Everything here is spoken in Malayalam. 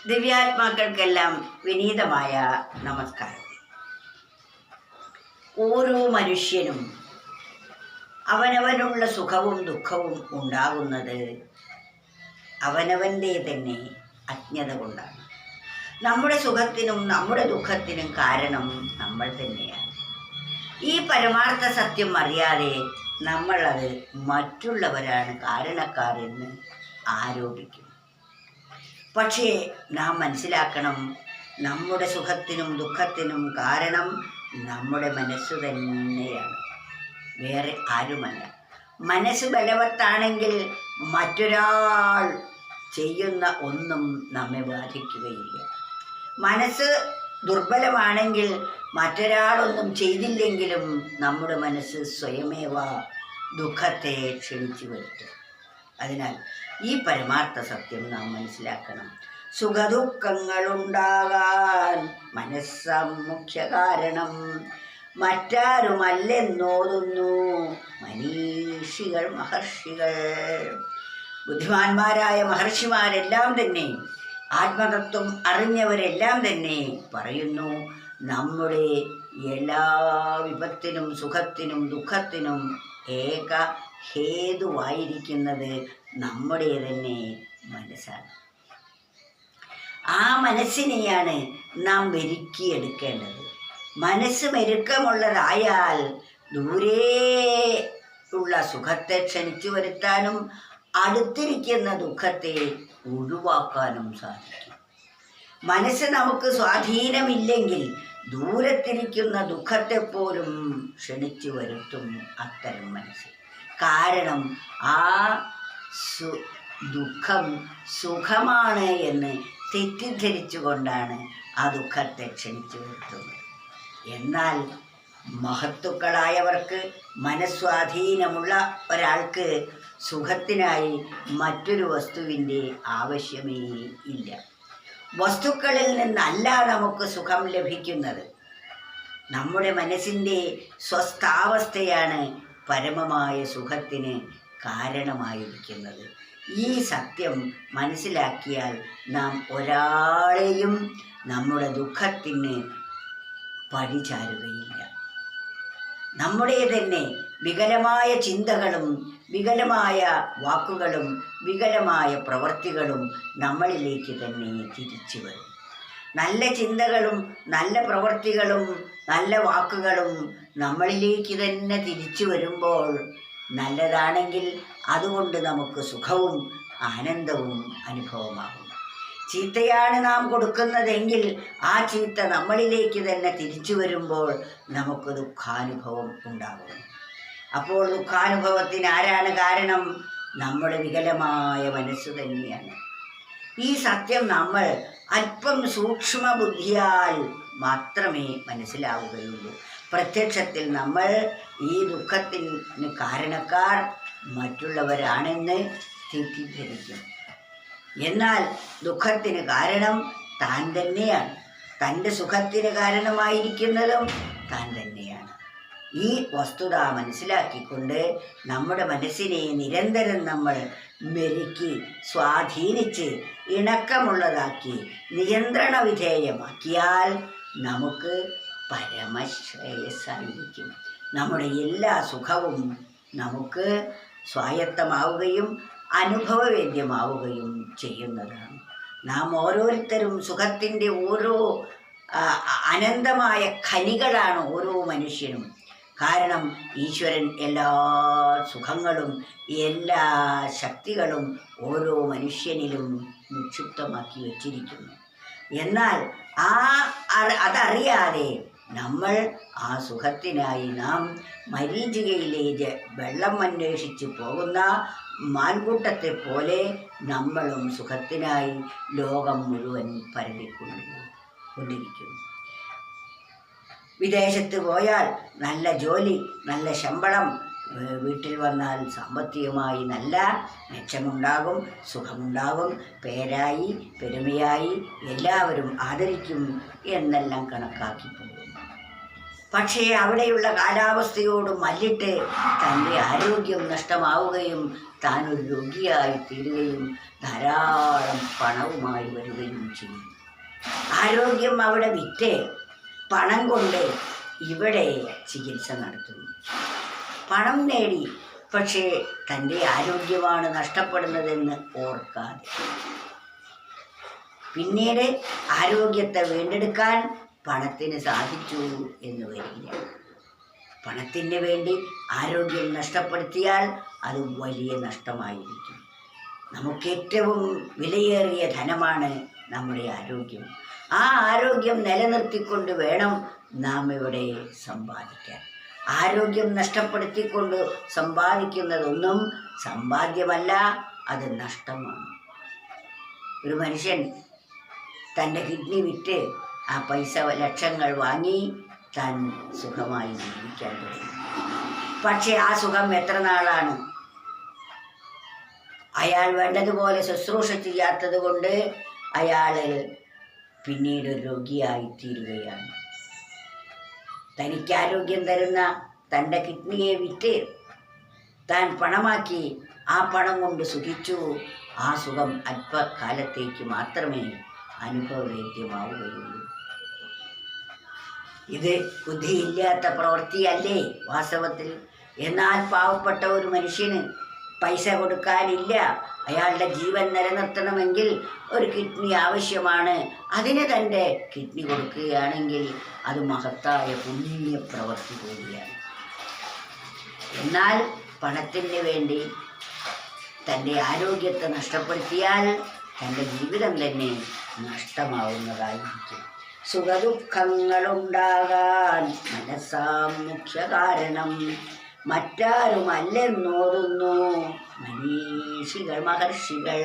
ദിവ്യാത്മാക്കൾക്കെല്ലാം വിനീതമായ നമസ്കാരം. ഓരോ മനുഷ്യനും അവനവനുള്ള സുഖവും ദുഃഖവും ഉണ്ടാകുന്നത് അവനവൻ്റെ തന്നെ അജ്ഞത കൊണ്ടാണ്. നമ്മുടെ സുഖത്തിനും നമ്മുടെ ദുഃഖത്തിനും കാരണം നമ്മൾ തന്നെയാണ്. ഈ പരമാർത്ഥ സത്യം അറിയാതെ നമ്മളത് മറ്റുള്ളവരാണ് കാരണക്കാർ എന്ന് ആരോപിക്കും. പക്ഷേ നാം മനസ്സിലാക്കണം, നമ്മുടെ സുഖത്തിനും ദുഃഖത്തിനും കാരണം നമ്മുടെ മനസ്സ് തന്നെയാണ്, വേറെ ആരുമല്ല. മനസ്സ് ബലവത്താണെങ്കിൽ മറ്റൊരാൾ ചെയ്യുന്ന ഒന്നും നമ്മെ ബാധിക്കുകയില്ല. മനസ്സ് ദുർബലമാണെങ്കിൽ മറ്റൊരാളൊന്നും ചെയ്തില്ലെങ്കിലും നമ്മുടെ മനസ്സ് സ്വയമേവ ദുഃഖത്തെ ക്ഷണിച്ചു വരുത്തും. അതിനാൽ ഈ പരമാർത്ഥ സത്യം നാം മനസ്സിലാക്കണം. സുഖദുഃഖങ്ങളുണ്ടാകാൻ മനസ്സാം മുഖ്യ കാരണം, മറ്റാരുമല്ലെന്നോതുന്നു മനീഷികൾ മഹർഷികൾ. ബുദ്ധിമാന്മാരായ മഹർഷിമാരെല്ലാം തന്നെ, ആത്മതത്വം അറിഞ്ഞവരെല്ലാം തന്നെ പറയുന്നു, നമ്മുടെ എല്ലാ വിപത്തിനും സുഖത്തിനും ദുഃഖത്തിനും ഏക ഹേതുവായിരിക്കുന്നത് നമ്മുടെ തന്നെ മനസ്സാണ്. ആ മനസ്സിനെയാണ് നാം മെരുക്കിയെടുക്കേണ്ടത്. മനസ്സ് മെരുക്കമുള്ളതായാൽ ദൂരെ ഉള്ള സുഖത്തെ ക്ഷണിച്ചു വരുത്താനും അടുത്തിരിക്കുന്ന ദുഃഖത്തെ ഒഴിവാക്കാനും സാധിക്കും. മനസ്സ് നമുക്ക് സ്വാധീനമില്ലെങ്കിൽ ദൂരത്തിരിക്കുന്ന ദുഃഖത്തെപ്പോലും ക്ഷണിച്ചു വരുത്തും അത്തരം മനസ്സ്. കാരണം ആ ദുഃഖം സുഖമാണ് എന്ന് തെറ്റിദ്ധരിച്ചുകൊണ്ടാണ് ആ ദുഃഖത്തെ ക്ഷണിച്ചു വരുത്തുന്നത്. എന്നാൽ മഹത്തുക്കളായവർക്ക്, മനസ്വാധീനമുള്ള ഒരാൾക്ക് സുഖത്തിനായി മറ്റൊരു വസ്തുവിൻ്റെ ആവശ്യമേ ഇല്ല. വസ്തുക്കളിൽ നിന്നല്ല നമുക്ക് സുഖം ലഭിക്കുന്നത്. നമ്മുടെ മനസ്സിൻ്റെ സ്വസ്ഥാവസ്ഥയാണ് പരമമായ സുഖത്തിന് കാരണമായിരിക്കുന്നത്. ഈ സത്യം മനസ്സിലാക്കിയാൽ നാം ഒരാളെയും നമ്മുടെ ദുഃഖത്തിന് പഴിചാരുകയില്ല. നമ്മുടെ തന്നെ വികലമായ ചിന്തകളും വികലമായ വാക്കുകളും വികലമായ പ്രവൃത്തികളും നമ്മളിലേക്ക് തന്നെ തിരിച്ചു വരും. നല്ല ചിന്തകളും നല്ല പ്രവൃത്തികളും നല്ല വാക്കുകളും നമ്മളിലേക്ക് തന്നെ തിരിച്ചു വരുമ്പോൾ നല്ലതാണെങ്കിൽ അതുകൊണ്ട് നമുക്ക് സുഖവും ആനന്ദവും അനുഭവമാകും. ചീത്തയാണ് നാം കൊടുക്കുന്നതെങ്കിൽ ആ ചീത്ത നമ്മളിലേക്ക് തന്നെ തിരിച്ചു വരുമ്പോൾ നമുക്ക് ദുഃഖാനുഭവം ഉണ്ടാകും. അപ്പോൾ ദുഃഖാനുഭവത്തിന് ആരാണ് കാരണം? നമ്മുടെ വികലമായ മനസ്സ് തന്നെയാണ്. ഈ സത്യം നമ്മൾ അല്പം സൂക്ഷ്മ ബുദ്ധിയാൽ മാത്രമേ മനസ്സിലാവുകയുള്ളൂ. പ്രത്യക്ഷത്തിൽ നമ്മൾ ഈ ദുഃഖത്തിന് കാരണക്കാർ മറ്റുള്ളവരാണെന്ന് തെറ്റിദ്ധരിക്കും. എന്നാൽ ദുഃഖത്തിന് കാരണം താൻ തന്നെയാണ്. തൻ്റെ സുഖത്തിന് കാരണമായിരിക്കുന്നതും താൻ തന്നെയാണ്. ഈ വസ്തുത മനസ്സിലാക്കിക്കൊണ്ട് നമ്മുടെ മനസ്സിനെ നിരന്തരം നമ്മൾ മെരുക്കി സ്വാധീനിച്ച് ഇണക്കമുള്ളതാക്കി നിയന്ത്രണ വിധേയമാക്കിയാൽ നമുക്ക് പരമശ്രേയസ്സായിരിക്കും. നമ്മുടെ എല്ലാ സുഖവും നമുക്ക് സ്വായത്തമാവുകയും അനുഭവവേദ്യമാവുകയും ചെയ്യുന്നതാണ്. നാം ഓരോരുത്തരും സുഖത്തിൻ്റെ ഓരോ അനന്തമായ ഖനികളാണ് ഓരോ മനുഷ്യനും. കാരണം ഈശ്വരൻ എല്ലാ സുഖങ്ങളും എല്ലാ ശക്തികളും ഓരോ മനുഷ്യനിലും നിക്ഷിപ്തമാക്കി വച്ചിരിക്കുന്നു. എന്നാൽ അതറിയാതെ നമ്മൾ ആ സുഖത്തിനായി നാം മരീചികയിലെ വെള്ളം അന്വേഷിച്ച് പോകുന്ന മാൻകൂട്ടത്തെ പോലെ നമ്മളും സുഖത്തിനായി ലോകം മുഴുവൻ പരതിക്കൊണ്ടിരിക്കുന്നു. വിദേശത്ത് പോയാൽ നല്ല ജോലി, നല്ല ശമ്പളം, വീട്ടിൽ വന്നാൽ സാമ്പത്തികമായി നല്ല മെച്ചമുണ്ടാകും, സുഖമുണ്ടാകും, പേരായി പെരുമയായി എല്ലാവരും ആദരിക്കും എന്നെല്ലാം കണക്കാക്കി പോകുന്നു. പക്ഷേ അവിടെയുള്ള കാലാവസ്ഥയോട് മല്ലിട്ട് തൻ്റെ ആരോഗ്യം നഷ്ടമാവുകയും താൻ ഒരു രോഗിയായി തീരുകയും ധാരാളം പണവുമായി വരികയും ചെയ്യും. ആരോഗ്യം അവിടെ വിറ്റ് പണം കൊണ്ട് ഇവിടെ ചികിത്സ നടത്തുന്നു. പണം നേടി, പക്ഷേ തൻ്റെ ആരോഗ്യമാണ് നഷ്ടപ്പെടുന്നതെന്ന് ഓർക്കാതെ പിന്നീട് ആരോഗ്യത്തെ വീണ്ടെടുക്കാൻ പണത്തിന് സാധിച്ചു എന്ന് വരില്ല. പണത്തിന് വേണ്ടി ആരോഗ്യം നഷ്ടപ്പെടുത്തിയാൽ അത് വലിയ നഷ്ടമായിരിക്കും. നമുക്കേറ്റവും വിലയേറിയ ധനമാണ് നമ്മുടെ ആരോഗ്യം. ആ ആരോഗ്യം നിലനിർത്തിക്കൊണ്ട് വേണം നാം ഇവിടെ സമ്പാദിക്കാൻ. ആരോഗ്യം നഷ്ടപ്പെടുത്തിക്കൊണ്ട് സമ്പാദിക്കുന്നതൊന്നും സമ്പാദ്യമല്ല, അത് നഷ്ടമാണ്. ഒരു മനുഷ്യൻ തൻ്റെ കിഡ്നി വിറ്റ് ആ പൈസ ലക്ഷങ്ങൾ വാങ്ങി താൻ സുഖമായി ജീവിക്കാൻ തുടങ്ങി. പക്ഷേ ആ സുഖം എത്ര നാളാണ്? അയാൾ വേണ്ടതുപോലെ ശുശ്രൂഷ ചെയ്യാത്തത് കൊണ്ട് അയാൾ പിന്നീട് രോഗിയായി തീരുകയാണ്. തനിക്ക് ആരോഗ്യം തരുന്ന തൻ്റെ കിഡ്നിയെ വിറ്റ് താൻ പണമാക്കി ആ പണം കൊണ്ട് സുഖിച്ചു. ആ സുഖം അല്പകാലത്തേക്ക് മാത്രമേ അനുഭവവേദ്യമാവുകയുള്ളൂ. ഇത് ബുദ്ധിയില്ലാത്ത പ്രവൃത്തിയല്ലേ വാസ്തവത്തിൽ? എന്നാൽ പാവപ്പെട്ട ഒരു മനുഷ്യന് പൈസ കൊടുക്കാനില്ല. അയാളുടെ ജീവൻ നിലനിർത്തണമെങ്കിൽ ഒരു കിഡ്നി ആവശ്യമാണ്. അതിന് തൻ്റെ കിഡ്നി കൊടുക്കുകയാണെങ്കിൽ അത് മഹത്തായ പുണ്യ പ്രവൃത്തി കൂടിയാണ്. എന്നാൽ പണത്തിന് വേണ്ടി തൻ്റെ ആരോഗ്യത്തെ നഷ്ടപ്പെടുത്തിയാൽ തൻ്റെ ജീവിതം തന്നെ നഷ്ടമാവുന്നതായിരിക്കും. സുഖദുഃഖങ്ങളുണ്ടാകാൻ മനസ്സാം മുഖ്യ കാരണം, മറ്റാരുമല്ലെന്നോതുന്നു മനീഷികൾ മഹർഷികൾ.